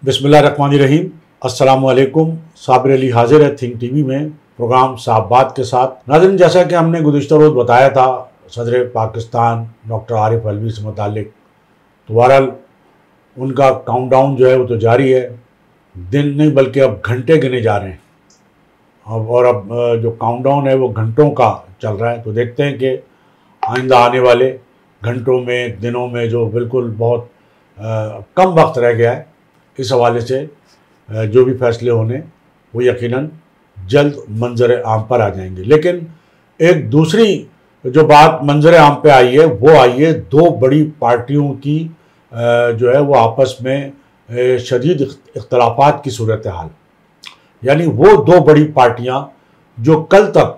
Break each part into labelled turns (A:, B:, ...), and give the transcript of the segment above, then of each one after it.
A: बिस्मिल्लाहिर्रहमानिर्रहीम। अस्सलामुअलैकुम। साबिर अली हाजिर है थिंक टीवी में प्रोग्राम साहब बात के साथ। नाज़रीन, जैसा कि हमने गुज़िश्ता रोज़ बताया था सदर पाकिस्तान डॉक्टर आरिफ अलवी से मुतालिक, तो बहरहाल उनका काउंटडाउन जो है वो तो जारी है। दिन नहीं बल्कि अब घंटे गिने जा रहे हैं और अब जो काउंटडाउन है वो घंटों का चल रहा है। तो देखते हैं कि आइंदा आने वाले घंटों में, दिनों में जो बिल्कुल बहुत कम वक्त रह गया है, इस हवाले से जो भी फैसले होने वो यकीनन जल्द मंजर आम पर आ जाएंगे। लेकिन एक दूसरी जो बात मंजर आम पे आई है वो आई है दो बड़ी पार्टियों की जो है वो आपस में शदीद इख्तलाफात की सूरत हाल। यानी वो दो बड़ी पार्टियां जो कल तक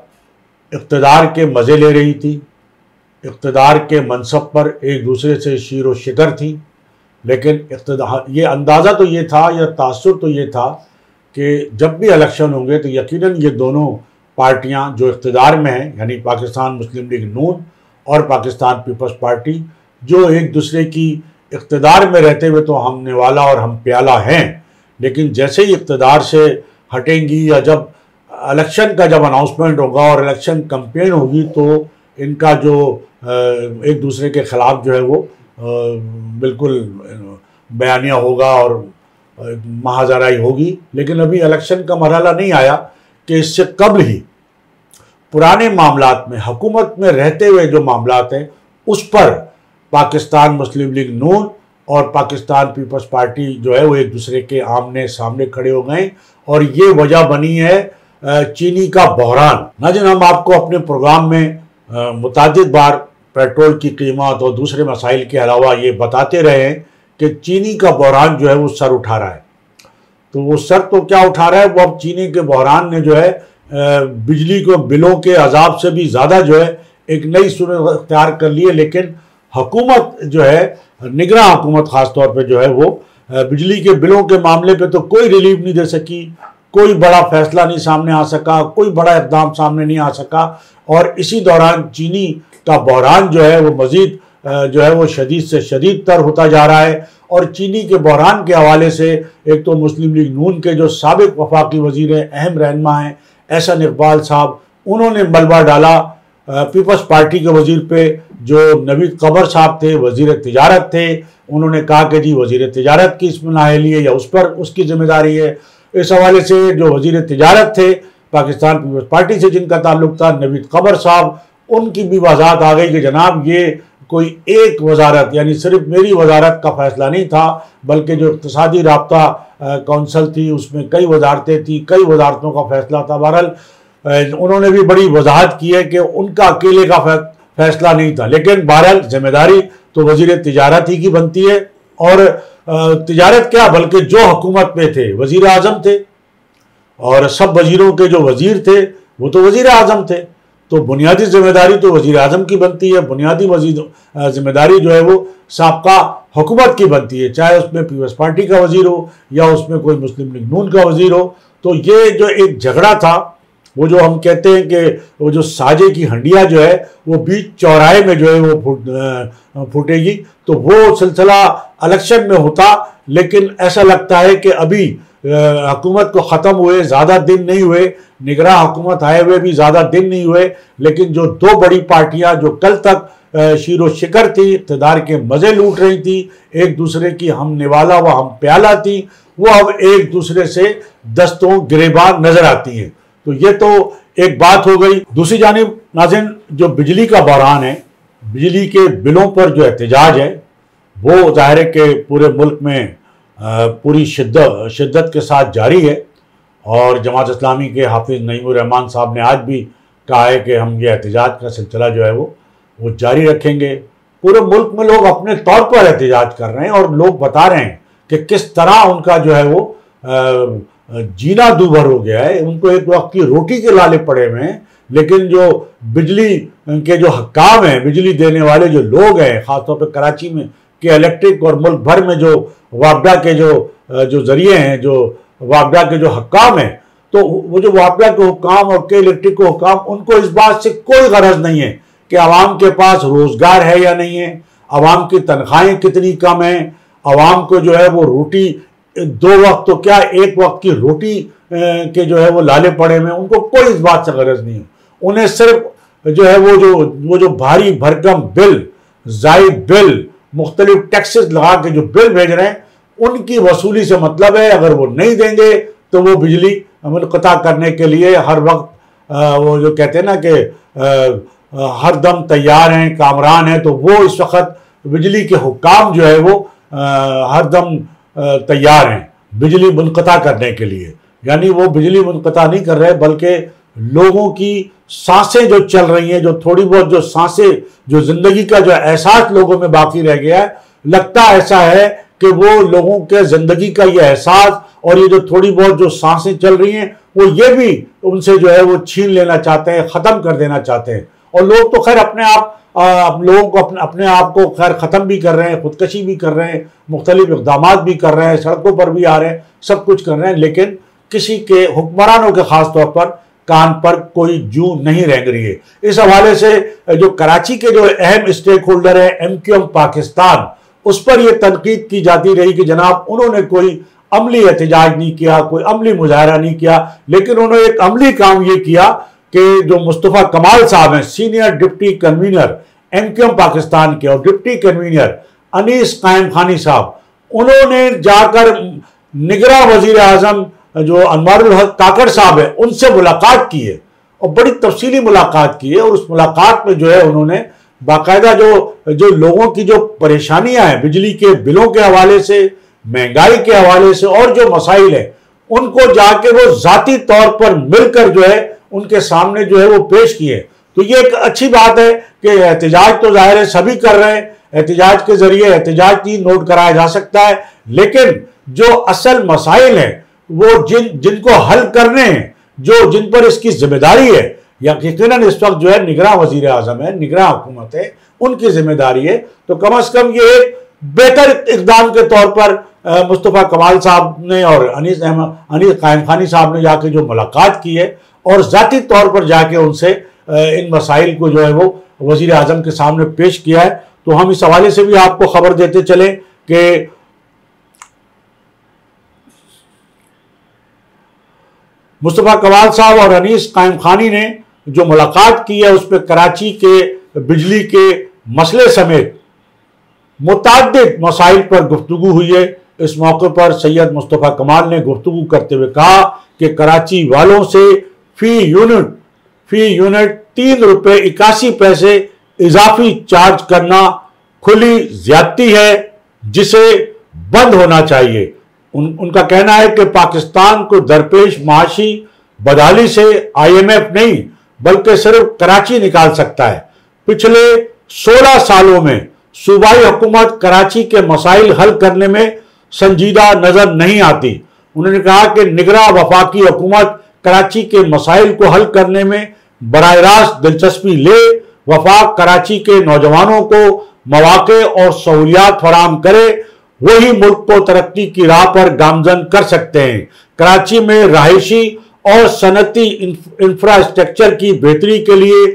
A: इक़्तिदार के मज़े ले रही थी, इक़्तिदार के मनसब पर एक दूसरे से शीर व शिकर थी, लेकिन इक़्तिदार ये अंदाज़ा तो ये था या तासुर तो ये था कि जब भी इलेक्शन होंगे तो यकीनन ये दोनों पार्टियां जो इक़्तिदार में हैं, यानी पाकिस्तान मुस्लिम लीग नून और पाकिस्तान पीपल्स पार्टी, जो एक दूसरे की इक़्तिदार में रहते हुए तो हम निवाला और हम प्याला हैं, लेकिन जैसे ही इक़्तिदार से हटेंगी या जब इलेक्शन का जब अनाउंसमेंट होगा और इलेक्शन कैंपेन होगी तो इनका जो एक दूसरे के ख़िलाफ़ जो है वो बिल्कुल बयानिया होगा और महाजराई होगी। लेकिन अभी इलेक्शन का मरहला नहीं आया कि इससे कबल ही पुराने मामलात में, हुकूमत में रहते हुए जो मामलात हैं, उस पर पाकिस्तान मुस्लिम लीग नून और पाकिस्तान पीपल्स पार्टी जो है वो एक दूसरे के आमने सामने खड़े हो गए और ये वजह बनी है चीनी का बहरान। नाज़रीन, हम आपको अपने प्रोग्राम में मुतादिद बार पेट्रोल की कीमत और दूसरे मसाइल के अलावा ये बताते रहे हैं कि चीनी का बहरान जो है वो सर उठा रहा है। तो वो सर तो क्या उठा रहा है, वो अब चीनी के बहरान ने जो है बिजली को बिलों के अजाब से भी ज़्यादा जो है एक नई सूरत अख्तियार कर ली है। लेकिन हुकूमत जो है, निगरान हुकूमत ख़ास तौर पे जो है वो बिजली के बिलों के मामले पे तो कोई रिलीफ नहीं दे सकी, कोई बड़ा फैसला नहीं सामने आ सका, कोई बड़ा इक़दाम सामने नहीं आ सका। और इसी दौरान चीनी का बहरान जो है वो मज़ीद जो है वो शदीद से शदीद तर होता जा रहा है। और चीनी के बहरान के हवाले से एक तो मुस्लिम लीग नून के जो साबिक वफाकी वज़ीर हैं, अहम रहनुमा हैं एहसन इकबाल साहब, उन्होंने मलबा डाला पीपल्स पार्टी के वज़ीर पे जो नवीद कबर साहब थे, वज़ीर तिजारत थे। उन्होंने कहा कि जी वज़ीर तिजारत की इसमें नाअहली है या उस पर उसकी जिम्मेदारी है। इस हवाले से जो वज़ीर तिजारत थे पाकिस्तान पीपल्स पार्टी से जिनका ताल्लुक था, नवीद कबर साहब, उनकी भी वजाहत आ गई कि जनाब ये कोई एक वजारत यानी सिर्फ मेरी वजारत का फैसला नहीं था, बल्कि जो इक़्तिसादी राब्ता कौंसल थी उसमें कई वजारतें थी, कई वजारतों का फैसला था। बहरहाल उन्होंने भी बड़ी वजाहत की है कि उनका अकेले का फैसला नहीं था। लेकिन बहरहाल जिम्मेदारी तो वज़ीर तिजारत ही की बनती है। और तिजारत क्या, बल्कि जो हुकूमत में थे वज़ीर आज़म थे और सब वज़ीरों के जो वज़ीर थे वो तो वज़ीर आज़म थे। तो बुनियादी जिम्मेदारी तो वज़ीर आज़म की बनती है, बुनियादी जिम्मेदारी जो है वो साबका हुकूमत की बनती है, चाहे उसमें पीपल्स पार्टी का वज़ीर हो या उसमें कोई मुस्लिम लीग नून का वज़ीर हो। तो ये जो एक झगड़ा था, वो जो हम कहते हैं कि वो जो साजे की हंडिया जो है वो बीच चौराहे में जो है वो फूटेगी, तो वो सिलसिला इलेक्शन में होता। लेकिन ऐसा लगता है कि अभी हुकूमत को ख़त्म हुए ज़्यादा दिन नहीं हुए, निगरान हुकूमत आए हुए भी ज़्यादा दिन नहीं हुए, लेकिन जो दो बड़ी पार्टियां जो कल तक शीरो शिकर थी, इक़्तिदार के मज़े लूट रही थी, एक दूसरे की हम निवाला व हम प्याला थी, वो अब एक दूसरे से दस्तों गिरेबान नज़र आती हैं। तो ये तो एक बात हो गई। दूसरी जानिब नाज़रीन, जो बिजली का बहरान है, बिजली के बिलों पर जो एहतजाज है वो ज़ाहिर है कि पूरे मुल्क में पूरी शिद्दत के साथ जारी है। और जमात इस्लामी के हाफिज़ नईमुर रहमान साहब ने आज भी कहा है कि हम ये एहतजाज का सिलसिला जो है वो जारी रखेंगे। पूरे मुल्क में लोग अपने तौर पर एहतजाज कर रहे हैं और लोग बता रहे हैं कि किस तरह उनका जो है वो जीना दूभर हो गया है। उनको एक वक्त की रोटी के लाले पड़े हुए हैं, लेकिन जो बिजली के जो हक्काम हैं, बिजली देने वाले जो लोग हैं, ख़ासतौर पर कराची में के इलेक्ट्रिक और मुल्क भर में जो वापडा के जो जरिए हैं, जो वापडा के जो हक्काम हैं, तो वो जो वापडा के हुक्काम और के इलेक्ट्रिक के हुक्काम, उनको इस बात से कोई गरज नहीं है कि आवाम के पास रोज़गार है या नहीं है, आवाम की तनख्वाहें कितनी कम हैं, आवाम को जो है वो रोटी 2 वक्त तो क्या 1 वक्त की रोटी के जो है वो लाले पड़े में, उनको कोई इस बात से गरज नहीं है। उन्हें सिर्फ जो है वो जो भारी भरकम बिल, जायद बिल, मुख्तलिफ टैक्सेस लगा के जो बिल भेज रहे हैं, उनकी वसूली से मतलब है। अगर वो नहीं देंगे तो वो बिजली मुनक़ता करने के लिए हर वक्त वो जो कहते हैं ना कि हर दम तैयार हैं, कामरान हैं। तो वो इस वक्त बिजली के हुक्काम जो है वो हर दम तैयार हैं बिजली मुनक़ता करने के लिए। यानी वो बिजली मुनक़ता नहीं कर रहे, बल्कि लोगों की सांसें जो चल रही हैं, जो थोड़ी बहुत जो सांसें, जो जिंदगी का जो एहसास लोगों में बाकी रह गया है, लगता ऐसा है कि वो लोगों के जिंदगी का ये एहसास और ये जो थोड़ी बहुत जो सांसें चल रही हैं, वो ये भी उनसे जो है वो छीन लेना चाहते हैं, ख़त्म कर देना चाहते हैं। और लोग तो खैर अपने आप लोगों को अपने आप को खैर ख़त्म भी कर रहे हैं, खुदकशी भी कर रहे हैं, मुख्तलिफ इक़दाम भी कर रहे हैं, सड़कों पर भी आ रहे हैं, सब कुछ कर रहे हैं, लेकिन किसी के हुक्मरानों के ख़ास तौर पर कान पर कोई जू नहीं रेंग रही है। इस हवाले से जो कराची के जो अहम स्टेक होल्डर है MQM पाकिस्तान, उस पर यह तनकीद की जाती रही कि जनाब उन्होंने कोई अमली एहतजाज नहीं किया, कोई अमली मुजाहरा नहीं किया, लेकिन उन्होंने एक अमली काम ये किया कि जो मुस्तफ़ा कमाल साहब हैं, senior deputy convener MQM Pakistan के और डिप्टी कन्वीनर अनीस कायम खानी साहब, उन्होंने जाकर निगरां वज़ीर आज़म जो अनवारुल हक काकड़ साहब है उनसे मुलाकात की है और बड़ी तफसीली मुलाकात की है। और उस मुलाकात में जो है उन्होंने बाकायदा जो लोगों की जो परेशानियां हैं बिजली के बिलों के हवाले से, महंगाई के हवाले से और जो मसाइल है, उनको जाके वो जाती तौर पर मिलकर जो है उनके सामने जो है वो पेश किए। तो ये एक अच्छी बात है कि एहतजाज तो जाहिर है सभी कर रहे हैं, एहतजाज के जरिए एहतजाज ही नोट कराया जा सकता है, लेकिन जो असल मसाइल हैं वो जिनको हल करने हैं, जिन पर इसकी जिम्मेदारी है, यकीनन इस वक्त जो है निगरां वजीर आजम है, निगरां हुकूमत है, उनकी जिम्मेदारी है। तो कम अज कम ये एक बेहतर इकदाम के तौर पर मुस्तफ़ा कमाल साहब ने और अनीस कायम खानी साहब ने जाके जो मुलाकात की है और ज़ाती तौर पर जाके उनसे इन मसाइल को जो है वो वजीर आजम के सामने पेश किया है। तो हम इस हवाले से भी आपको खबर देते चले कि मुस्तफ़ा कमाल साहब और अनीस कायम खानी ने जो मुलाकात की है उस पर कराची के बिजली के मसले समेत मुताद्दिद मसाइल पर गुफ्तगू हुई है। इस मौके पर सैयद मुस्तफ़ा कमाल ने गुफ्तगू करते हुए कहा कि कराची वालों से फी यूनिट 3 रुपये 81 पैसे इजाफी चार्ज करना खुली ज्यादती है, जिसे बंद होना चाहिए। उनका कहना है कि पाकिस्तान को दरपेश माशी बदहाली से IMF नहीं बल्कि सिर्फ कराची निकाल सकता है। पिछले 16 सालों में सूबाई हुकूमत कराची के मसाइल हल करने में संजीदा नजर नहीं आती। उन्होंने कहा कि निगरां वफाकी हुकूमत कराची के मसाइल को हल करने में बराह रास्त दिलचस्पी ले, वफाक कराची के नौजवानों को मौके और सहूलियात फराम करे, वही मुल्क को तरक्की की राह पर गामजन कर सकते हैं। कराची में रहायशी और सनती इंफ्रास्ट्रक्चर की बेहतरी के लिए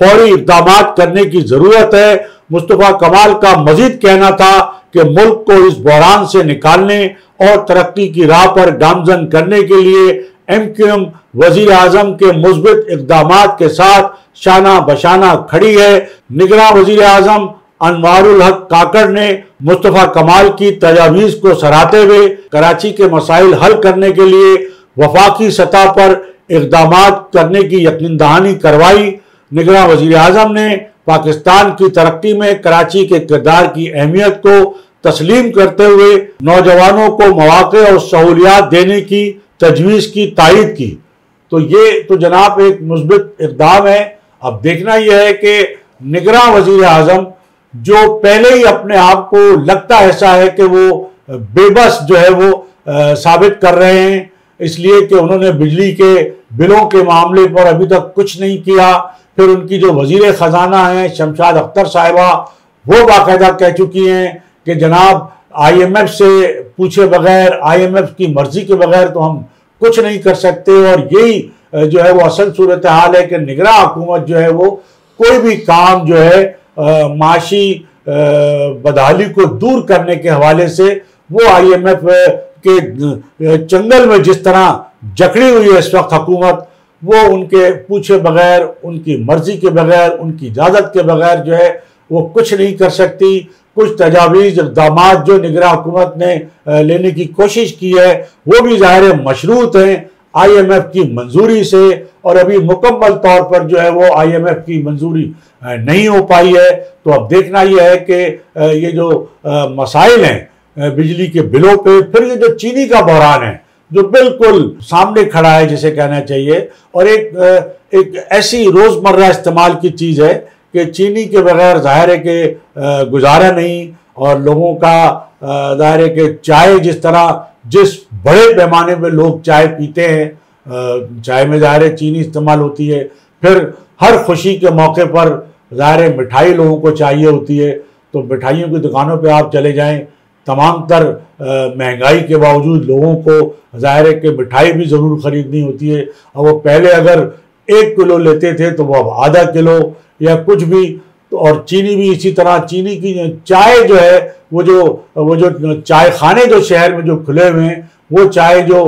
A: फौरी इक़दाम करने की जरूरत है। मुस्तफ़ा कमाल का मजीद कहना था कि मुल्क को इस बहरान से निकालने और तरक्की की राह पर गामजन करने के लिए MQM वजीर आजम के मुस्बित इक़दामात के साथ शाना बशाना खड़ी है। निगरां वजीर आजम अनवारुल हक काकड़ ने मुस्तफ़ा कमाल की तजावीज़ को सराहते हुए कराची के मसाइल हल करने के लिए वफाकी सतह पर इक़दाम करने की यकीन दहानी करवाई। निगरां वजीर आजम ने पाकिस्तान की तरक्की में कराची के किरदार की अहमियत को तस्लीम करते हुए नौजवानों को मौके और सहूलियात देने की तजवीज़ की तायद की। तो ये तो जनाब एक मुस्बित इक़दाम है। अब देखना यह है कि निगरां वजीर आजम जो पहले ही अपने आप को लगता ऐसा है कि वो बेबस जो है वो साबित कर रहे हैं, इसलिए कि उन्होंने बिजली के बिलों के मामले पर अभी तक कुछ नहीं किया। फिर उनकी जो वजीर ख़जाना हैं शमशाद अख्तर साहिबा, वो बाकायदा कह चुकी हैं कि जनाब IMF से पूछे बगैर, IMF की मर्जी के बगैर तो हम कुछ नहीं कर सकते। और यही जो है वो असल सूरत हाल है कि निगरां हुकूमत जो है वो कोई भी काम जो है माशी बदहाली को दूर करने के हवाले से वो IMF के चंगल में जिस तरह जकड़ी हुई है इस वक्त हुकूमत, वो उनके पूछे बगैर, उनकी मर्जी के बगैर, उनकी इजाज़त के बगैर जो है वो कुछ नहीं कर सकती। कुछ तजावीज़ इक़दामात जो निगरां हुकूमत ने लेने की कोशिश की है वो भी ज़ाहिर मशरूत हैं IMF की मंजूरी से, और अभी मुकम्मल तौर पर जो है वो IMF की मंजूरी नहीं हो पाई है। तो अब देखना यह है कि ये जो मसाइल हैं बिजली के बिलों पे, फिर ये जो चीनी का बहरान है जो बिल्कुल सामने खड़ा है जिसे कहना चाहिए, और एक ऐसी रोज़मर्रा इस्तेमाल की चीज़ है कि चीनी के बगैर ज़ाहिर है कि गुजारा नहीं, और लोगों का ज़ाहिर है कि चाय जिस बड़े पैमाने पे लोग चाय पीते हैं, चाय में ज़ाहिर है चीनी इस्तेमाल होती है। फिर हर खुशी के मौके पर ज़ाहिर है मिठाई लोगों को चाहिए होती है, तो मिठाइयों की दुकानों पे आप चले जाएं, तमाम तर महंगाई के बावजूद लोगों को ज़ाहिर है कि मिठाई भी ज़रूर ख़रीदनी होती है। और वो पहले अगर 1 किलो लेते थे तो वो अब आधा किलो या कुछ भी, तो और चीनी भी इसी तरह। चीनी की चाय जो है वो जो चाय खाने जो शहर में जो खुले हुए हैं, वो चाय जो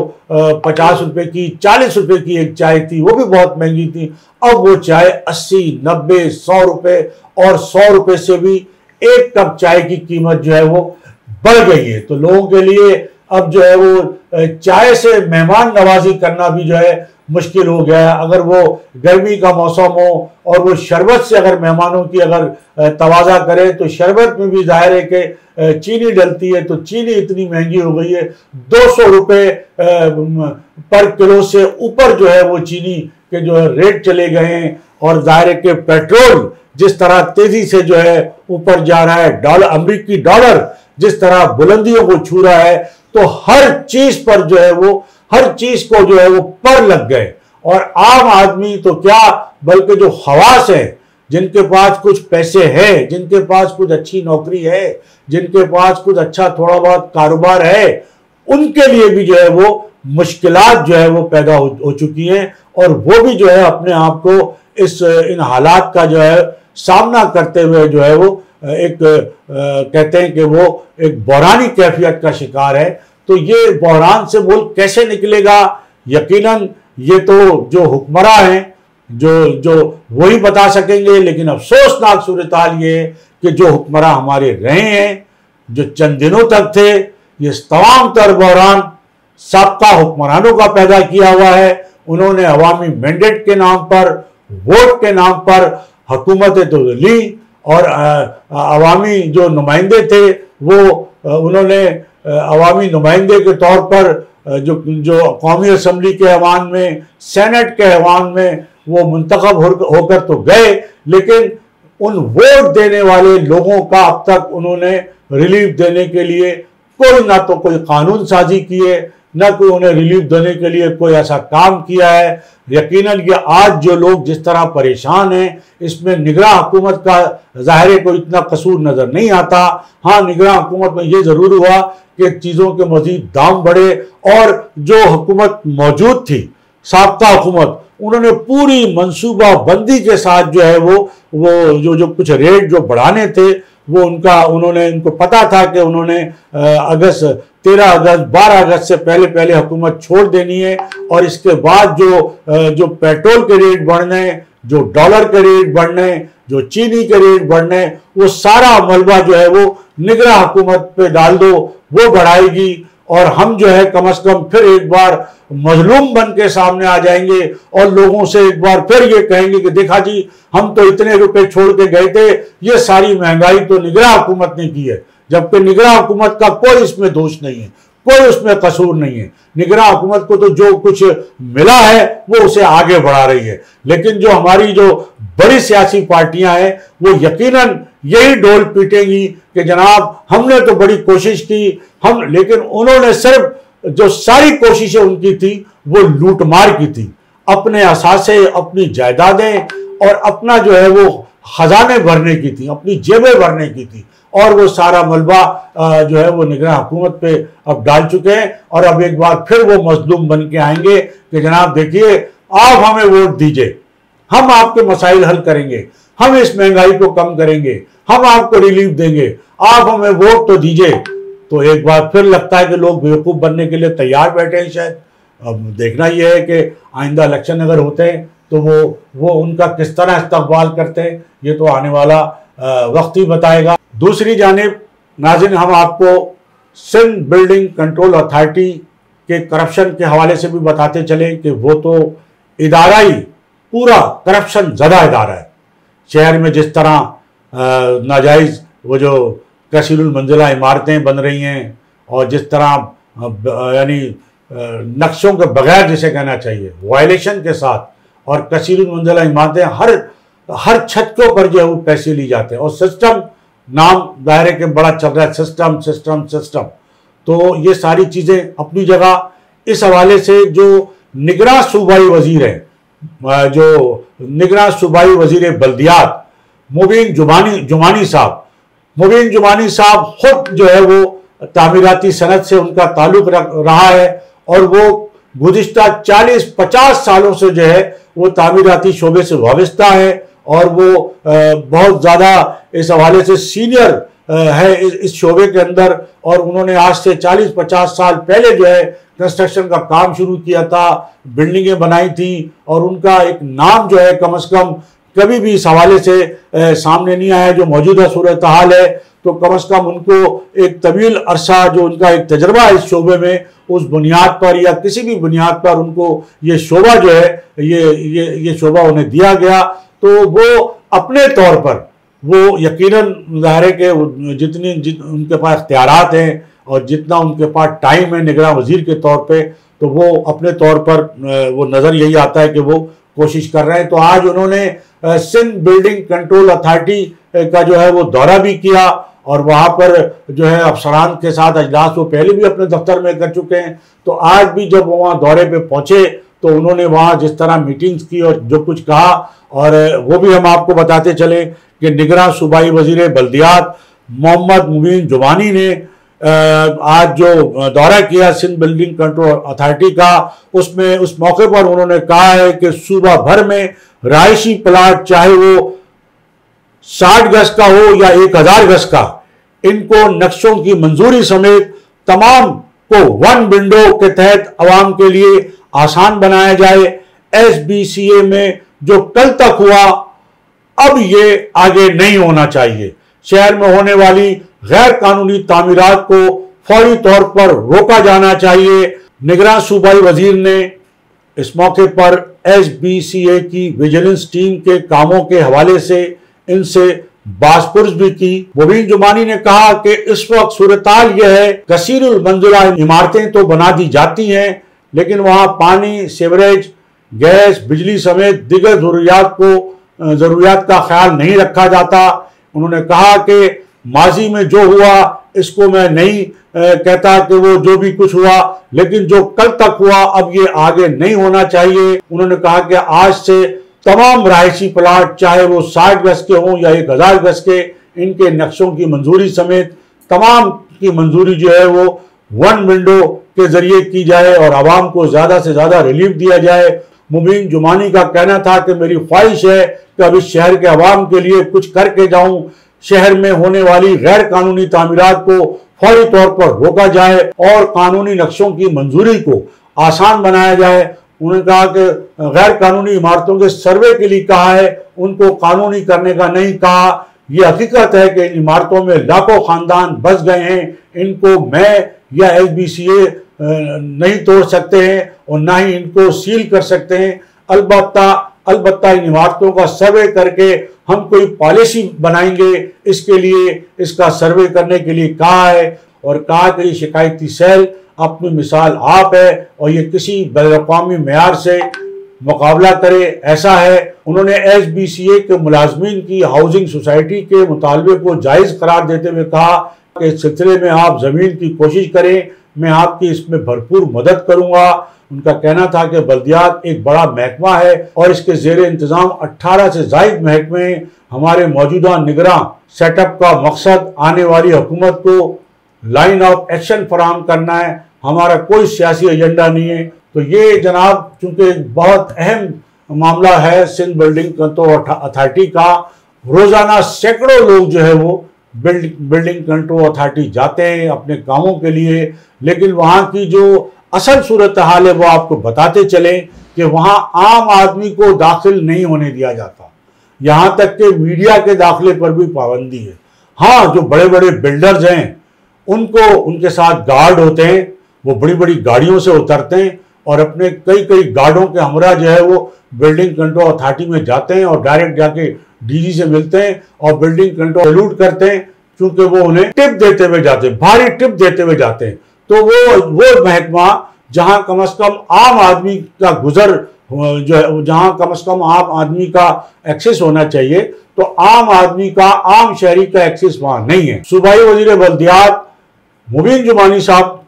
A: 50 रुपए की, 40 रुपए की एक चाय थी, वो भी बहुत महंगी थी। अब वो चाय 80, 90, 100 रुपए, और 100 रुपए से भी एक कप चाय की कीमत जो है वो बढ़ गई है। तो लोगों के लिए अब जो है वो चाय से मेहमान नवाजी करना भी जो है मुश्किल हो गया है। अगर वो गर्मी का मौसम हो और वो शरबत से अगर मेहमानों की अगर तवाज़ा करे, तो शरबत में भी जाहिर है कि चीनी डलती है, तो चीनी इतनी महंगी हो गई है, 200 रुपये पर किलो से ऊपर जो है वो चीनी के जो है रेट चले गए हैं। और जाहिर है कि पेट्रोल जिस तरह तेजी से जो है ऊपर जा रहा है, अमरीकी डॉलर जिस तरह बुलंदियों को छू रहा है, तो हर चीज पर जो है वो, हर चीज को जो है वो पर लग गए। और आम आदमी तो क्या, बल्कि जो खवास है, जिनके पास कुछ पैसे हैं, जिनके पास कुछ अच्छी नौकरी है, जिनके पास कुछ अच्छा थोड़ा बहुत कारोबार है, उनके लिए भी जो है वो मुश्किलात जो है वो पैदा हो चुकी हैं। और वो भी जो है अपने आप को इन हालात का जो है सामना करते हुए जो है वो एक कहते हैं कि वो एक बहरानी कैफियत का शिकार है। तो ये बहरान से मुल्क कैसे निकलेगा, यकीनन ये तो जो हुक्मरां हैं जो वही बता सकेंगे। लेकिन अफसोसनाक सूरत-ए-हाल ये है कि जो हुक्मरां हमारे रहे हैं, जो चंद दिनों तक थे, ये तमाम तर बहरान साबका हुक्मरानों का पैदा किया हुआ है। उन्होंने अवामी मैंडेट के नाम पर, वोट के नाम पर हुकूमतें तो ली, और अवामी जो नुमाइंदे थे वो उन्होंने अवामी नुमाइंदे के तौर पर जो कौमी असम्बली के ऐवान में, सेनेट के ऐवान में वो मुंतखब होकर तो गए, लेकिन उन वोट देने वाले लोगों का अब तक उन्होंने रिलीफ देने के लिए कोई ना तो कोई कानून साजी की है, न कोई उन्हें रिलीफ देने के लिए कोई ऐसा काम किया है। यकीनन ये आज जो लोग जिस तरह परेशान हैं, इसमें निगरां हुकूमत का ज़ाहिर कोई इतना कसूर नज़र नहीं आता। हाँ, निगरां हुकूमत में ये ज़रूर हुआ कि चीज़ों के मज़ीद दाम बढ़े, और जो हुकूमत मौजूद थी, साबका हुकूमत, उन्होंने पूरी मनसूबाबंदी के साथ जो है वो जो कुछ रेट जो बढ़ाने थे वो उन्होंने इनको पता था कि उन्होंने 13 अगस्त 12 अगस्त से पहले हुकूमत छोड़ देनी है। और इसके बाद जो पेट्रोल के रेट बढ़ने, जो डॉलर के रेट बढ़ने, जो चीनी के रेट बढ़ने, वो सारा मलबा जो है वो निगरां हुकूमत पे डाल दो, वो बढ़ाएगी। और हम जो है कम से कम फिर एक बार मजलूम बन के सामने आ जाएंगे और लोगों से एक बार फिर ये कहेंगे कि देखा जी, हम तो इतने रुपए छोड़ के गए थे, ये सारी महंगाई तो निगरां हुकूमत ने की है। जबकि निगरां हुकूमत का कोई इसमें दोष नहीं है, कोई उसमें कसूर नहीं है। निगरां हुकूमत को तो जो कुछ मिला है वो उसे आगे बढ़ा रही है। लेकिन जो हमारी जो बड़ी सियासी पार्टियां हैं, वो यकीनन यही डोल पीटेंगी कि जनाब हमने तो बड़ी कोशिश की, लेकिन उन्होंने सिर्फ जो सारी कोशिशें उनकी थी वो लूटमार की थी, अपने असासे, अपनी जायदादें और अपना जो है वो खजाने भरने की थी, अपनी जेबें भरने की थी। और वो सारा मलबा जो है वो निगरां हुकूमत पे अब डाल चुके हैं। और अब एक बार फिर वो मजलूम बन के आएंगे कि जनाब देखिए, आप हमें वोट दीजिए, हम आपके मसाइल हल करेंगे, हम इस महंगाई को कम करेंगे, हम आपको रिलीफ देंगे, आप हमें वोट तो दीजिए। तो एक बार फिर लगता है कि लोग बेवकूफ़ बनने के लिए तैयार बैठे हैं शायद। अब देखना यह है कि आइंदा इलेक्शन अगर होते हैं तो वो उनका किस तरह इस्तकबाल करते हैं, ये तो आने वाला वक्त ही बताएगा। दूसरी जानिब नाज़रीन, हम आपको सिंध बिल्डिंग कंट्रोल अथॉरिटी के करप्शन के हवाले से भी बताते चले कि वो तो इदारा ही पूरा करप्शन ज़्यादा इदारा है। शहर में जिस तरह नाजायज़ वो जो कसीरुल मंजिला इमारतें बन रही हैं और जिस तरह यानी नक्शों के बगैर जिसे कहना चाहिए वायलेशन के साथ, और कसीरुल मंजिला इमारतें हर छत के ऊपर जो है वो पैसे ली जाते हैं, और सिस्टम नाम दायरे के बड़ा चल रहा है, सिस्टम सिस्टम सिस्टम। तो ये सारी चीज़ें अपनी जगह। इस हवाले से जो निगरां सूबाई वजीर हैं, जो निगरां सूबाई वजीर बल्दियात मुबीन जुमानी साहब खुद जो है वो तामीराती सनत से उनका ताल्लुक रहा है, और वो गुज़िश्ता 40-50 सालों से जो है वो तामीराती शोबे से वाबस्ता है, और वो बहुत ज़्यादा इस हवाले से सीनियर है इस शोबे के अंदर। और उन्होंने आज से 40-50 साल पहले जो है कंस्ट्रक्शन का काम शुरू किया था, बिल्डिंगें बनाई थी, और उनका एक नाम जो है कम से कम कभी भी इस हवाले से सामने नहीं आया जो मौजूदा सूरत हाल है। तो कम से कम उनको एक तवील अरसा जो उनका एक तजर्बा है इस शोबे में, उस बुनियाद पर या किसी भी बुनियाद पर उनको ये शोबा जो है ये शोबा उन्हें दिया गया। तो वो अपने तौर पर वो यकीनन ज़ाहिर है कि जितनी उनके पास इख्तियारात हैं और जितना उनके पास टाइम है निगरां वजीर के तौर पे, तो वो अपने तौर पर वो नज़र यही आता है कि वो कोशिश कर रहे हैं। तो आज उन्होंने सिंध बिल्डिंग कंट्रोल अथॉरिटी का जो है वो दौरा भी किया, और वहाँ पर जो है अफसरान के साथ अजलास वो पहले भी अपने दफ्तर में कर चुके हैं। तो आज भी जब वो वहाँ दौरे पे पहुँचे तो उन्होंने वहाँ जिस तरह मीटिंग्स की और जो कुछ कहा, और वो भी हम आपको बताते चले कि निगरां सूबाई वजीर बल्दियात मोहम्मद मुबीन जुमानी ने आज जो दौरा किया सिंध बिल्डिंग कंट्रोल अथॉरिटी का, उसमें उस मौके पर उन्होंने कहा है कि सूबा भर में रहायशी प्लाट चाहे वो 60 गज का हो या 1000 गज का, इनको नक्शों की मंजूरी समेत तमाम को वन विंडो के तहत आवाम के लिए आसान बनाया जाए। SBCA में जो कल तक हुआ अब ये आगे नहीं होना चाहिए। शहर में होने वाली गैर कानूनी तामीरात को फौरी तौर पर रोका जाना चाहिए। निगरां सूबाई वजीर ने इस मौके पर SBCA की विजिलेंस टीम के कामों के हवाले से इनसे बासपुरस भी की। मुबीन जुमानी ने कहा कि इस वक्त सूरताल यह है, कसीरुल मंजिला इमारतें तो बना दी जाती हैं, लेकिन वहाँ पानी, सीवरेज, गैस, बिजली समेत दिगर ज़रूरियात का ख्याल नहीं रखा जाता। उन्होंने कहा कि माजी में जो हुआ इसको मैं नहीं कहता कि वो जो भी कुछ हुआ, लेकिन जो कल तक हुआ अब ये आगे नहीं होना चाहिए। उन्होंने कहा कि आज से तमाम रहायशी प्लाट चाहे वो 60 गज के हों या 1000 गज के, इनके नक्शों की मंजूरी समेत तमाम की मंजूरी जो है वो वन विंडो के जरिए की जाए और आवाम को ज़्यादा से ज़्यादा रिलीफ दिया जाए। मुबीन जुमानी का कहना था कि मेरी ख्वाहिश है कि अब इस शहर के आवाम के लिए कुछ करके जाऊं, शहर में होने वाली गैर कानूनी तामीरात को फौरी तौर पर रोका जाए और कानूनी नक्शों की मंजूरी को आसान बनाया जाए। उन्होंने कहा कि गैर कानूनी इमारतों के सर्वे के लिए कहा है, उनको कानूनी करने का नहीं कहा। ये हकीकत है कि इन इमारतों में लाखों खानदान बस गए हैं, इनको मैं या SBCA नहीं तोड़ सकते हैं और ना ही इनको सील कर सकते हैं। अलबत्ता इन इमारतों का सर्वे करके हम कोई पॉलिसी बनाएंगे, इसके लिए इसका सर्वे करने के लिए कहा है, और कहा कि ये शिकायती सेल अपनी मिसाल आप है और ये किसी बैनुल-अक़वामी मेयार से मुकाबला करे, ऐसा है। उन्होंने SBCA के मुलाजमीन की हाउसिंग सोसाइटी के मुतालबे को जायज़ करार देते हुए कहा कि इस सिलसिले में आप ज़मीन की कोशिश करें, मैं आपकी इसमें भरपूर मदद करूंगा। उनका कहना था कि बल्दियात एक बड़ा महकमा है और इसके ज़ेरे इंतज़ाम 18 से ज़ायद महकमे। हमारे मौजूदा निगरां सेटअप का मकसद आने वाली हुकूमत को लाइन ऑफ एक्शन फराहम करना है, हमारा कोई सियासी एजेंडा नहीं है। तो ये जनाब चूँकि बहुत अहम मामला है सिंध बिल्डिंग कंट्रोल अथॉरिटी का, रोज़ाना सैकड़ों लोग जो है वो बिल्डिंग कंट्रोल अथॉरिटी जाते हैं अपने कामों के लिए, लेकिन वहाँ की जो असल सूरत हाल है वो आपको बताते चले कि वहाँ आम आदमी को दाखिल नहीं होने दिया जाता। यहाँ तक कि मीडिया के दाखिले पर भी पाबंदी है। हाँ, जो बड़े बड़े बिल्डर्स हैं उनको उनके साथ गार्ड होते हैं, वो बड़ी बड़ी गाड़ियों से उतरते हैं और अपने कई गार्डों के हमरा जो है वो बिल्डिंग कंट्रोल अथॉरिटी में जाते हैं और डायरेक्ट जाके डीजी से मिलते हैं और बिल्डिंग कंट्रोल सैल्यूट करते हैं, क्योंकि वो उन्हें टिप देते हुए जाते हैं, भारी टिप देते हुए जाते हैं। तो वो महकमा जहाँ कम से कम आम आदमी का गुजर जो है, जहाँ कम से कम आम आदमी का एक्सेस होना चाहिए, तो आम आदमी का, आम शहरी का एक्सेस वहाँ नहीं है। सूबाई वजीर बल्दियात मुबीन जुमानी साहब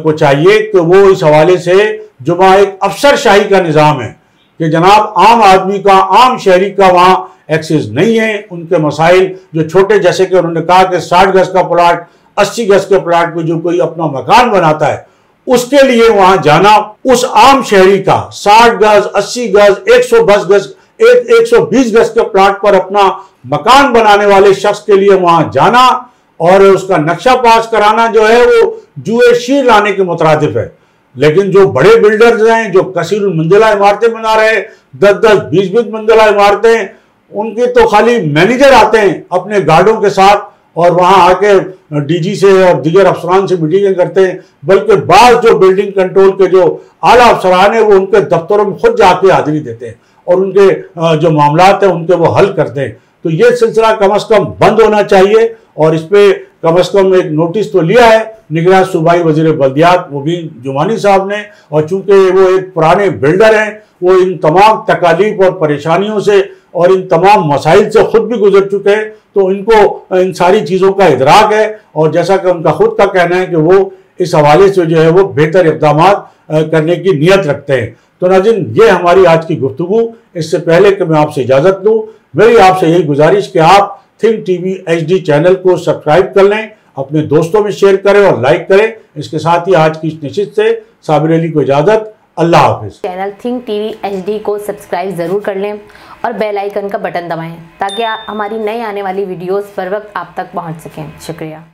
A: को चाहिए कि वो इस हवाले से, जो वहाँ एक अफसरशाही का निज़ाम है कि जनाब आम आदमी का, आम शहरी का वहाँ एक्सेस नहीं है। उनके मसाइल जो छोटे, जैसे कि उन्होंने कहा कि 60 गज का प्लाट, 80 गज के प्लाट में जो कोई अपना मकान बनाता है, उसके लिए वहाँ जाना, उस आम शहरी का 60 गज, 80 गज, 110 गज, 120 गज के प्लाट पर अपना मकान बनाने वाले शख्स के लिए वहाँ जाना और उसका नक्शा पास कराना जो है वो जुए शीर लाने के मुतरादिफ है। लेकिन जो बड़े बिल्डर्स हैं, जो कसीर मंजिला इमारतें बना रहे हैं, 10-10, 20-20 मंजिला इमारतें, उनके तो खाली मैनेजर आते हैं अपने गार्डों के साथ और वहाँ आके डीजी से और दीगर अफसरान से मीटिंगें करते हैं। बल्कि बाज़ जो बिल्डिंग कंट्रोल के जो आला अफसरान हैं वो उनके दफ्तरों में खुद जाके हाजिरी देते हैं और उनके जो मामलात हैं उनके वो हल करते हैं। तो ये सिलसिला कम से कम बंद होना चाहिए और इस पर कम से कम एक नोटिस तो लिया है निगरान सूबाई वजीर बल्दियात मुबीन जुमानी साहब ने, और चूंकि वो एक पुराने बिल्डर हैं, वो इन तमाम तकालीफ और परेशानियों से और इन तमाम मसाइल से खुद भी गुजर चुके हैं, तो इनको इन सारी चीज़ों का इदराक है और जैसा कि उनका खुद का कहना है कि वो इस हवाले से जो है वो बेहतर इक़दाम करने की नीयत रखते हैं। तो नाज़रीन, ये हमारी आज की गुफ्तगू। इससे पहले कि मैं आपसे इजाज़त लूँ, मेरी आपसे यही गुजारिश कि आप थिंक टीवी HD चैनल को सब्सक्राइब कर लें, अपने दोस्तों में शेयर करें और लाइक करें। इसके साथ ही आज की इस नशिस्त से साबिर अली को इजाज़त। अल्लाह हाफिज़।
B: चैनल थिंक टीवी HD को सब्सक्राइब ज़रूर कर लें और बेल आइकन का बटन दबाएं ताकि हमारी नई आने वाली वीडियोस पर वक्त आप तक पहुंच सकें। शुक्रिया।